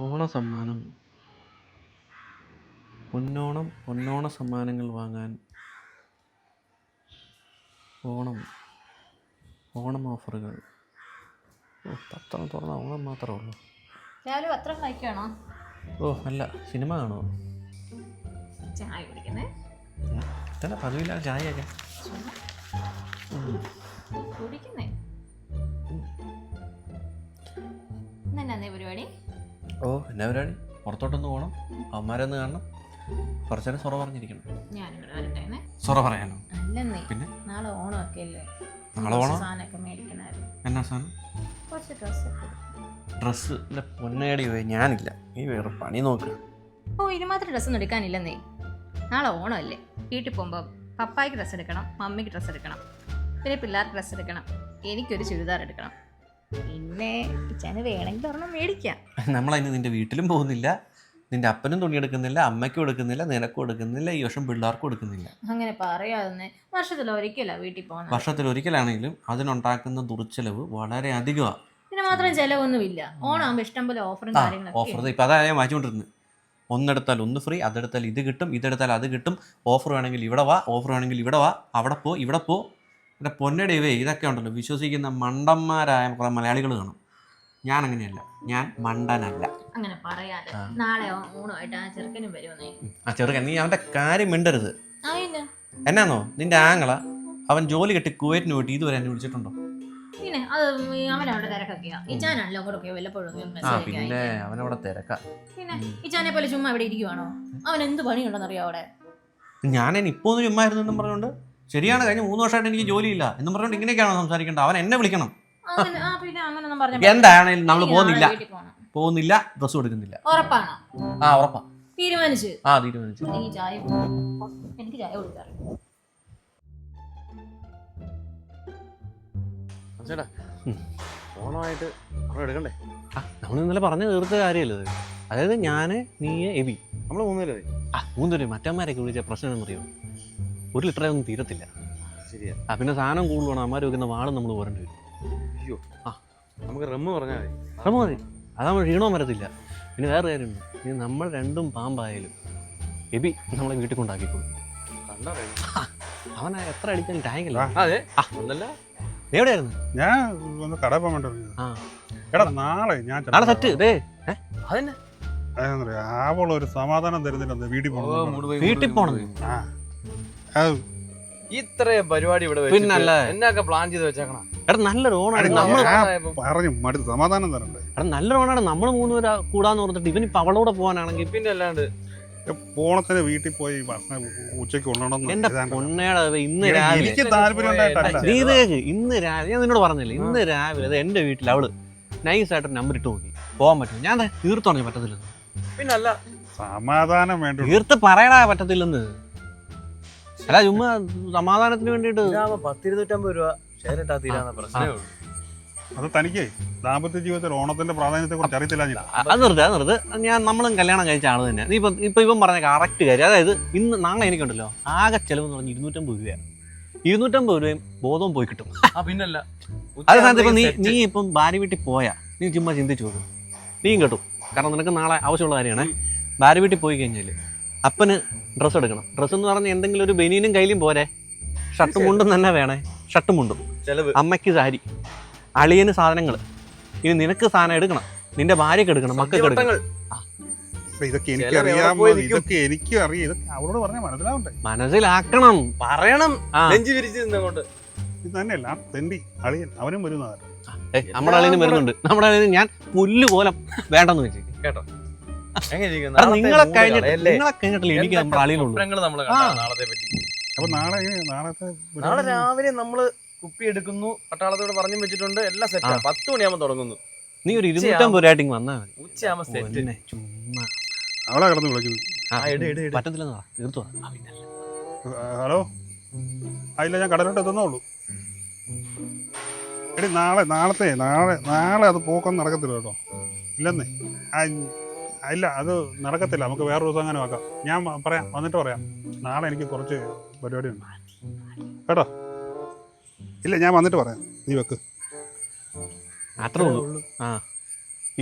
ഓണസമ്മാനം. പൊന്നോണ സമ്മാനങ്ങൾ വാങ്ങാൻ ഓണം ഓഫറുകൾ. പത്രം തുറന്ന ഓണം മാത്രമേ ഉള്ളൂ. രാവിലെ പത്രം വായിക്കണോ? അല്ല, സിനിമ കാണുമോ? ചായ കുടിക്കുന്നേ തന്നെ പതിവില്ല ചായയൊക്കെ കുടിക്കുന്നേ. എന്നാ പരിപാടി? എന്നാ പരിപാടി? പുറത്തോട്ടൊന്ന് പോകണം, അവന്മാരൊന്ന് കാണണം, കുറച്ചേരം സൊറ പറഞ്ഞിരിക്കണം. ഞാനിവിടെ വരട്ടെ. സൊറ പറയാനോ? അല്ലെന്നേ, പിന്നെ നാളെ ഓണമൊക്കെ അല്ലേ, നാളെ ഓണം. സാധനമൊക്കെ മേടിക്കണമായിരുന്നു. എന്നാ സാധനം? കുറച്ച് ഡ്രസ്സൊക്കെ. ഡ്രസ്സ് എൻ്റെ പൊന്നേടി പോയി, ഞാനില്ല, നീ വേറെ പണി നോക്ക്. ഇതിന് മാത്രം ഡ്രസ്സൊന്നും എടുക്കാനില്ലെന്നേ. നാളെ ഓണമല്ലേ, വീട്ടിൽ പോകുമ്പോൾ പപ്പായ്ക്ക് ഡ്രസ്സ് എടുക്കണം, മമ്മിക്ക് ഡ്രസ്സ് എടുക്കണം, പിന്നെ പിള്ളേർക്ക് ഡ്രസ്സ് എടുക്കണം, എനിക്കൊരു ചുരിദാർ എടുക്കണം, പിന്നെ കിച്ചന് വേണമെങ്കിൽ ഒരെണ്ണം മേടിക്കാം. നമ്മളതിന് നിൻ്റെ വീട്ടിലും പോകുന്നില്ല, നിൻ്റെ അപ്പനും തുണി എടുക്കുന്നില്ല, അമ്മയ്ക്കും എടുക്കുന്നില്ല, നിനക്കും എടുക്കുന്നില്ല, ഈ വർഷം പിള്ളേർക്കും എടുക്കുന്നില്ല. അങ്ങനെ പറയാതെ, വർഷത്തിലൊരിക്കലാ വീട്ടിൽ പോകുന്നത്. വർഷത്തിലൊരിക്കലാണെങ്കിലും അതിനുണ്ടാക്കുന്ന ദുർച്ചെലവ് വളരെ അധികമാണ്. ഇതിന് മാത്രം ചിലവൊന്നുമില്ല. ഓണാകുമ്പോൾ ഇഷ്ടംപോലെ ഓഫറും കാര്യങ്ങളൊക്കെ. ഓഫർ ഇപ്പം അതാ ഞാൻ വാങ്ങിച്ചുകൊണ്ടിരുന്നത്. ഒന്നെടുത്താൽ ഒന്ന് ഫ്രീ, അതെടുത്താൽ ഇത് കിട്ടും, ഇതെടുത്താൽ അത് കിട്ടും, ഓഫർ വേണമെങ്കിൽ ഇവിടെ വാ, ഓഫർ വേണമെങ്കിൽ ഇവിടെ വാ, അവിടെ പോ, ഇവിടെ പോ. എൻ്റെ പൊന്നടിവേ, ഇതൊക്കെ ഉണ്ടല്ലോ വിശ്വസിക്കുന്ന മണ്ടന്മാരായ കുറേ മലയാളികൾ കാണും. ഞാൻ അങ്ങനെയല്ല, ഞാൻ മണ്ടനല്ല. അങ്ങനെ പറയാതെ. നാളെ ഓണമായിട്ട് ആ ചെറുക്കനും വരുമെന്നേ. ആ ചെറുക്കൻ, നീ അവൻ്റെ കാര്യം മിണ്ടരുത്. എന്നാന്നോ നിന്റെ ആങ്ങള, അവൻ ജോലി കെട്ടി കുവൈറ്റിന് പോയിട്ട് ഇതുവരെ എന്നെ വിളിച്ചിട്ടുണ്ടോ? പിന്നെ അത് അവനവിടെ തിരക്കൊക്കെയാ. ഇച്ചാനാണല്ലോ കൂടെ വല്ലപ്പോഴും. പിന്നെ അവനവിടെ തിരക്കാ. പിന്നെ ഇച്ചാനെ പോലെ ചുമ്മാ ഇവിടെ ഇരിക്കുവാണോ? അവൻ എന്ത് പണിയുണ്ടെന്ന് അറിയാം അവിടെ. ഞാൻ ഇപ്പോ ഒന്ന് ചുമ്മാ ഇരുന്നെന്നും പറഞ്ഞോണ്ട്, ശരിയാണ്, കഴിഞ്ഞ 3 വർഷമായിട്ട് എനിക്ക് ജോലിയില്ല എന്നും പറഞ്ഞോണ്ട് ഇങ്ങനെയൊക്കെയാണോ സംസാരിക്കേണ്ടത്? അവൻ എന്നെ വിളിക്കണം. എന്താണെങ്കിലും നമ്മൾ പോകുന്നില്ല, ഡ്രസ് കൊടുക്കുന്നില്ല. ഉറപ്പാണോ? ഉറപ്പാ. തീരുമാനിച്ചു. തീരുമാനിച്ചു. എനിക്ക് ചായ കൊടുക്കാറ്. ഓണമായിട്ട് എടുക്കണ്ടേ? നമ്മൾ ഇന്നലെ പറഞ്ഞു തീർത്ത കാര്യമല്ലേ? അതായത് ഞാൻ, നീ, എബി, നമ്മൾ 3 പേര്. 3 പേര്. മറ്റന്മാരൊക്കെ വിളിച്ച പ്രശ്നം എന്നറിയോ? 1 ലിറ്ററേ ഒന്നും തീരത്തില്ല. ശരിയാ. പിന്നെ സാധനം കൂടുതലാണ്, അമ്മമാർ വെക്കുന്ന വാളും നമ്മൾ പോരേണ്ടി വരും. അയ്യോ, നമുക്ക് റമ്മ് പറഞ്ഞാൽ മതി. റമ്മ് മതി, അതാകുമ്പോൾ ക്ഷീണവും വരത്തില്ല. പിന്നെ വേറെ കാര്യമുണ്ട്, ഇനി നമ്മൾ രണ്ടും പാമ്പായാലും എബി നമ്മളെ വീട്ടിൽ കൊണ്ടാക്കിക്കോളും. അവൻ എത്ര അടിക്കാൻ ടാങ്കില്ല. അതെ, ഒന്നല്ല. എവിടെയായിരുന്നു? ഞാൻ കടയിൽ പോകാൻ വേണ്ടി. നാളെ സെറ്റ്. ആവോളം ഒരു സമാധാനം തരുന്നില്ല. വീട്ടിൽ പോണത് ഇത്രയും പരിപാടി ഇവിടെ എന്നൊക്കെ പ്ലാൻ ചെയ്ത് വെച്ചേക്കണം. എടാ നല്ലൊരു ഓണാണ്, പറഞ്ഞു മടുത്ത് സമാധാനം തരണ്ടേ? എടാ നല്ലൊരു ഓണാണ്. നമ്മൾ 3 പേര് കൂടാന്ന് പറഞ്ഞിട്ട് ഇവനിപ്പോ അവളോടെ പോകാനാണെങ്കിൽ പിന്നെ അല്ലാണ്ട് ഓണത്തിന് വീട്ടിൽ പോയി ഭക്ഷണം ഉച്ചയ്ക്ക് കൊണ്ടുപോകണം. എന്റെ പൊന്നേടാ, ഇന്ന് രാവിലെ എനിക്ക് താല്പര്യം ഇന്ന് രാവിലെ ഞാൻ നിന്നോട് പറഞ്ഞില്ലേ, ഇന്ന് രാവിലെ എന്റെ വീട്ടിൽ അവള് നൈസായിട്ട് നമ്പർ ഇട്ട് നോക്കി പോകാൻ പറ്റും. ഞാൻ തീർത്തു പറഞ്ഞു പറ്റത്തില്ലെന്ന്. പിന്നല്ല, സമാധാനം വേണ്ട, തീർത്ത് പറയടാ പറ്റത്തില്ലെന്ന്. അല്ല ചുമ്മാ സമാധാനത്തിന് വേണ്ടിട്ട് 10-250 രൂപ ഷെയർ ഇട്ടാ തീരാന്ന പ്രശ്നമേ ഉള്ളൂ. അത് തനിക്ക് ദാമ്പത്യ ജീവിതത്തിൽ ഓണത്തിന്റെ പ്രാധാന്യത്തെ കുറിച്ച് അറിയത്തില്ല. അത് നിർത്ത്. നമ്മളും കല്യാണം കഴിച്ച ആള് തന്നെ. നീ ഇപ്പൊ ഇവൻ പറഞ്ഞ കറക്റ്റ് കാര്യം. അതായത് നാളെ എനിക്കുണ്ടല്ലോ ആകെ ചെലവ് പറഞ്ഞ് 250 രൂപയാണ്. 250 രൂപയും ബോധവും പോയി കിട്ടും. പിന്നല്ല, അതേ സ്ഥാനത്ത് ഇപ്പൊ നീ ഇപ്പം ഭാര്യ വീട്ടിൽ പോയാ നീ ചുമ്മാ ചിന്തിച്ചു നോക്കും, നീയും കേട്ടു. കാരണം നിനക്ക് നാളെ ആവശ്യമുള്ള കാര്യമാണ്. ഭാര്യ വീട്ടിൽ പോയി കഴിഞ്ഞാൽ അപ്പന് ഡ്രസ്സ് എടുക്കണം. ഡ്രസ്സ് എന്ന് പറഞ്ഞാൽ എന്തെങ്കിലും ഒരു ബനീനും കയ്യിലും പോരെ, ഷർട്ടും മുണ്ടും തന്നെ വേണേ. ഷർട്ടും മുണ്ടും, അമ്മയ്ക്ക് സാരി, അളിയന് സാധനങ്ങൾ, ഇനി നിനക്ക് സാധനം എടുക്കണം, നിന്റെ ഭാര്യക്ക് എടുക്കണം, മക്കൾക്ക് എടുക്കണം. ഇതൊക്കെ എനിക്കറിയാം, ഇതൊക്കെ എനിക്കും അറിയാം. ഇതൊക്കെ അവളോട് പറഞ്ഞാൽ മനസ്സിലാവണ്ടേ? മനസ്സിലാക്കണം, പറയണം. ഇത് തന്നെയല്ല തെണ്ടി അളിയൻ, അവനും വരുന്നതാണ്. നമ്മുടെ അളിയനും വരുന്നുണ്ട്. നമ്മുടെ അളിയന് ഞാൻ പുല്ല് പോലെ വേണ്ടെന്ന് വെച്ചു കേട്ടോ. നിങ്ങളെ കഴിഞ്ഞിട്ടില്ല എനിക്ക് നമ്മുടെ അളിയനുള്ളൂ. അപ്പൊ നാളെ രാവിലെ നമ്മള് കുപ്പി എടുക്കുന്നു, പട്ടാളത്തോട് പറഞ്ഞു വെച്ചിട്ടുണ്ട്, എല്ലാം സെറ്റ്. 10 മണിയാകുമ്പോൾ തുടങ്ങുന്നു. നീ ഒരു 250 രൂപ വന്നാ മതി. ഉച്ചയാകുമ്പോ സെറ്റ്. ചുമ്മാ അവളെ കിടന്ന് വിളിക്കുന്നു. പറ്റത്തില്ലെന്നാ തീർത്തു. ഹലോ, ഇല്ല, ഞാൻ കടലോട്ട് എത്തുന്നുള്ളൂ. എടി നാളെ അത് പോക്കൊന്നും നടക്കത്തില്ല കേട്ടോ. ഇല്ലെന്നേ, ഇല്ല അത് നടക്കത്തില്ല. നമുക്ക് വേറെ ദിവസം അങ്ങനെ ആക്കാം. ഞാൻ പറയാം, വന്നിട്ട് പറയാം. നാളെ എനിക്ക് കുറച്ച് പരിപാടിയുണ്ട് കേട്ടോ. ഇല്ല, ഞാൻ വന്നിട്ട് പറയാം, നീ വെക്ക്. അത്രേ ഉള്ളൂ.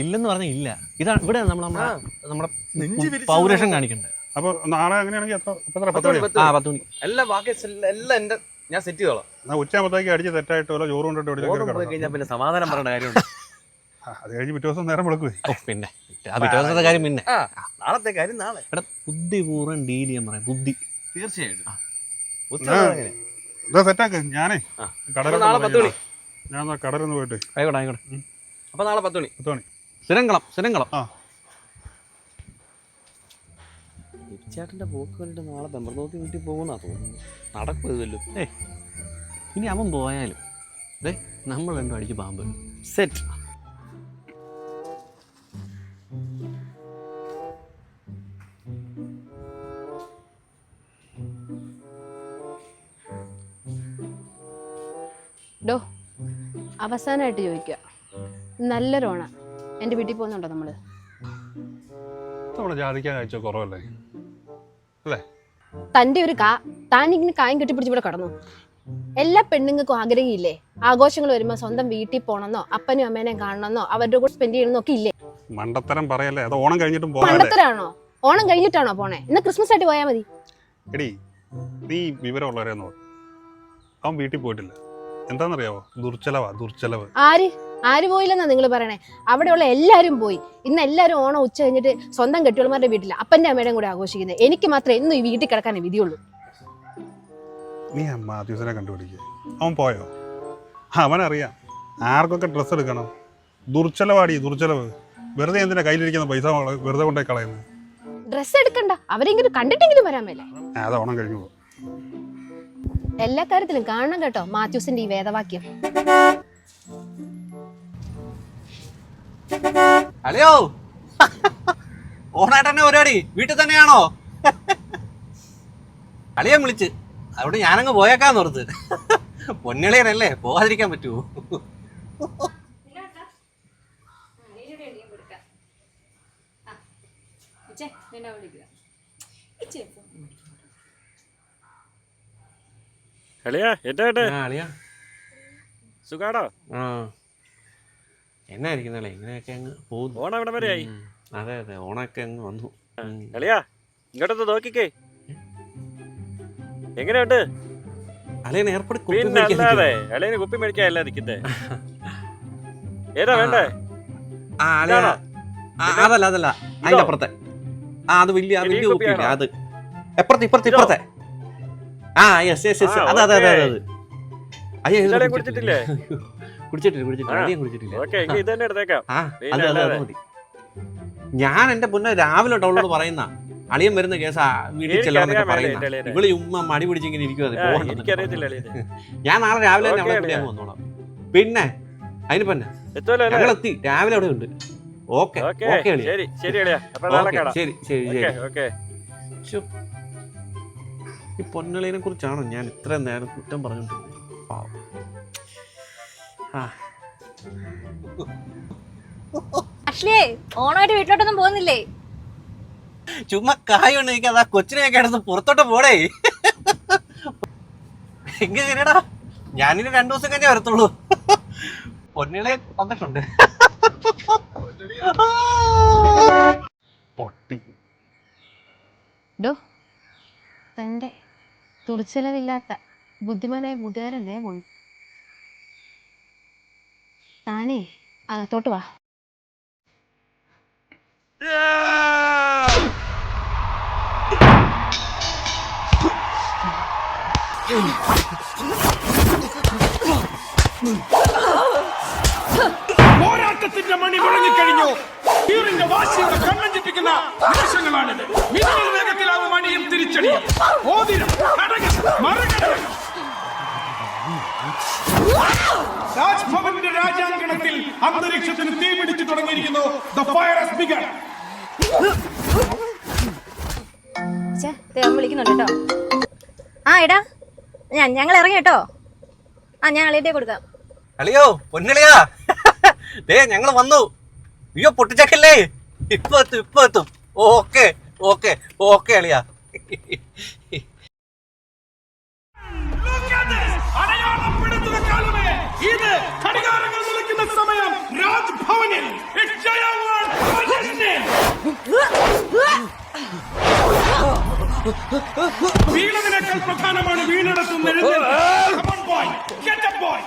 ഇല്ലെന്ന് പറഞ്ഞ ഇല്ല. ഇതാണ് ഇവിടെ നമ്മുടെ നെഞ്ച് വിരിച്ച് പൗരുഷം കാണിക്കണ്ടേ. അപ്പൊ നാളെ അങ്ങനെയാണെങ്കിൽ എത്ര 10 മണി. 10 മണി. എല്ലാം ബാക്കി എല്ലാം എന്റെ ഞാൻ സെറ്റ് ചെയ്തോളാം. എന്നാ ഉച്ചയാകുമ്പോഴത്തേക്ക് അടിച്ച് തെറ്റായിട്ട് വല്ല ചോറ് കൊണ്ടിട്ട് ഓർമ്മ പോയി കഴിഞ്ഞാൽ പിന്നെ സമാധാനം പറയേണ്ട കാര്യമുണ്ട്. അത് കഴിഞ്ഞ് പിറ്റേ ദിവസം നേരം വിളക്കുവേ. ഓ പിന്നെ ആ പിറ്റേ ദിവസത്തെ കാര്യം പിന്നെ. നാളത്തെ കാര്യം നാളെ. എടാ ബുദ്ധിപൂർവ്വം ഡീൽ ചെയ്യാൻ പറയാം. ബുദ്ധി തീർച്ചയായിട്ടും. ഇതാ സെറ്റാക്ക്. ഞാനേ അപ്പൊ നാളെ 10 മണി. ഞാൻ കടലൊന്ന് പോയിട്ട്. ആയിക്കോട്ടെ. അപ്പൊ നാളെ 10 മണി. 10 മണി. സ്ഥിരംകളം. ആ ചേട്ടന്റെ പോക്ക് കണ്ടിട്ട് നാളെ പെമ്പർനോത്തി വീട്ടിൽ പോകുന്നാ തോന്നുന്നു. നടക്കുമല്ലോ. ഇനി അവൻ പോയാലും നമ്മൾ രണ്ടും അടിച്ച് പാമ്പ് സെറ്റ്. ഡോ അവസാനമായിട്ട് ചോദിക്കുക, നല്ലൊരു ഓണ എൻ്റെ വീട്ടിൽ പോകുന്നുണ്ടോ നമ്മൾ? നമ്മുടെ ജാതിക്കാൻ കഴിച്ച കുറവല്ലേ അല്ലേ? തൻ്റെ ഒരു താനിങ്ങനെ കായം കെട്ടിപ്പിടിച്ച് ഇവിടെ കടന്നു. എല്ലാ പെണ്ണുങ്ങൾക്കും ആഗ്രഹമില്ലേ ആഘോഷങ്ങൾ വരുമ്പോൾ സ്വന്തം വീട്ടിൽ പോകണമെന്നോ അപ്പനും അമ്മേനെയും കാണണമെന്നോ അവരുടെ കൂടെ സ്പെൻഡ് ചെയ്യണമെന്നോ ഒക്കെ ഇല്ലേ? മണ്ടത്തരം പറയല്ലേ. അത് ഓണം കഴിഞ്ഞിട്ടും പോകാൻ. മണ്ടത്തരാണോ? ഓണം കഴിഞ്ഞിട്ടാണോ പോണേ? ഇന്ന് ക്രിസ്മസ് ആയിട്ട് പോയാൽ മതി. എടി നീ വിവരമുള്ളവരെ നോക്ക്. അവൻ വീട്ടിൽ പോയിട്ടില്ല. എന്താണെന്നറിയാവോ? ദുർച്ചെലവ്. ആര് പോയില്ലെന്നാ നിങ്ങൾ പറയണേ? അവിടെയുള്ള എല്ലാവരും പോയി. ഇന്ന് എല്ലാവരും ഓണം ഉച്ച കഴിഞ്ഞിട്ട് സ്വന്തം കെട്ടിയോളമാരുടെ വീട്ടില്ല അപ്പൻ്റെ അമ്മയുടെയും കൂടെ ആഘോഷിക്കുന്നത്. എനിക്ക് മാത്രമേ എന്നും ഈ വീട്ടിൽ കിടക്കാനേ വിധിയുള്ളൂ. നീ മാത്യൂസിനെ കണ്ടുപിടിക്കുക. അവൻ പോയോ? അവനറിയാം ആർക്കൊക്കെ ഡ്രസ്സ് എടുക്കണം. ദുർച്ചെലവ്. വെറുതെ എന്തിനാ കയ്യിലിരിക്കുന്ന പൈസ വെറുതെ കൊണ്ടേ കളയുന്നത്? ഡ്രസ്സ് എടുക്കണ്ട, അവരെങ്കിലും കണ്ടിട്ടെങ്കിലും വരാൻ മേലെ. അത് ഓണം കഴിഞ്ഞു പോകും. എല്ലാ കാര്യത്തിലും കാണണം കേട്ടോ മാത്യൂസിന്റെ ഈ വേദവാക്യം. അല്ലയോ ഓണായിട്ട് തന്നെ പരിപാടി വീട്ടിൽ തന്നെയാണോ? അളിയൻ വിളിച്ച് അവിടെ ഞാനങ്ങ് പോയേക്കാന്ന് ഓർത്ത്. പൊന്നിളിയനല്ലേ, പോകാതിരിക്കാൻ പറ്റുമോ? സുഖാടോ? എന്നായിരിക്കുന്നല്ലേ ഇങ്ങനെയൊക്കെ അങ്ങ് പോകുന്നു. ഓണം എവിടെ വരെയായി? അതെ ഓണൊക്കെ അങ്ങ് വന്നു. അളിയാ ഇങ്ങോട്ടൊന്ന് നോക്കിക്കേ, എങ്ങനെയുണ്ട്? അളിയൻ ഏർപ്പെടി പിന്നെ അല്ലാതെ അളിയന് കുപ്പി മേടിക്കാനല്ല നിൽക്കുന്നേ. ഏതാ വേണ്ടേ? അതല്ല അതിന്റെ അപ്പുറത്തെ. അത് വലിയ കുപ്പിയില്ല. അത് ഇപ്പുറത്തെ. കുടിച്ചിട്ടില്ലേ? ഞാൻ എന്റെ പൊന്നെ രാവിലെ ടൗണിലോട് പറയുന്ന അളിയൻ വരുന്ന കേസാ വീട്ടിൽ ചെല്ലാന്നൊക്കെ പറയുന്ന. ഇവള് ഉമ്മ മടി പിടിച്ചിങ്ങനെ ഇരിക്കും. ഞാൻ നാളെ രാവിലെ തന്നെ അവളെ വിളിയാൻ വന്നോളാം. പിന്നെ അതിന് പിന്നെ ഞങ്ങളെത്തി രാവിലെ അവിടെ ഉണ്ട്. ഓക്കെ ഈ പൊന്നളിനെ കുറിച്ചാണോ ഞാൻ ഇത്രയും നേരം കുറ്റം പറഞ്ഞോണ്ടിരുന്നത്? പാവം. അശ്ലേ ഓണമായിട്ട് വീട്ടിലോട്ടൊന്നും പോകുന്നില്ലേ? ചുമ്മാ കായ് ഉണ്ടെങ്കിൽ അതാ കൊച്ചിനെയൊക്കെ എടുത്ത് പുറത്തോട്ട് പോടേ. എങ്ങനെയാടാ ഞാനിന് 2 ദിവസം കഴിഞ്ഞേ വരത്തുള്ളൂ. പൊന്നിളെ വന്നിട്ടുണ്ട്. ഡോ തൻ്റെ തുറിച്ചെലവില്ലാത്ത ബുദ്ധിമാനായ കൂട്ടുകാരല്ലേ പോയി. താനേ അകത്തോട്ട് വാ. പോരാട്ടത്തിന്റെ മണി മുഴങ്ങിക്കഴിഞ്ഞു. ഈറിന്റെ വാശിയുടെ കണ്ണം ചിപ്പിക്കുന്ന നിമിഷങ്ങളാണിത്. മിന്നൽ വേഗത്തിലാവും മണിയും തിരിച്ചടിയും. ഓതിരം, കടകം, മറുകടകം. രാജ്ഭവന്റെ രാജാങ്കണത്തിൽ അന്തരീക്ഷത്തിന് തീ പിടിച്ചു തുടങ്ങിയിരിക്കുന്നു. The fire has begun. വിളിക്കുന്നുണ്ട് കേട്ടോ. എടാ ഞങ്ങൾ ഇറങ്ങി കേട്ടോ. ഞാൻ അളിയുടെ കൊടുക്കാം. അളിയോ പൊന്നളിയാ ഞങ്ങള് വന്നു. അയ്യോ പൊട്ടിച്ചക്കല്ലേ, ഇപ്പൊ എത്തും. ഓക്കെ അളിയാ. അടയാളപ്പെടുത്തുന്ന കാലമേ ഇത്. ഘടികാരങ്ങൾ നിൽക്കുന്ന സമയം രാജ്ഭവനിൽ വീണതിനേക്കാൾ പ്രധാനമാണ് വീണെടുത്തുന്ന എഴുന്നേൽപ്പ്. Come on, boy. Get up, boy.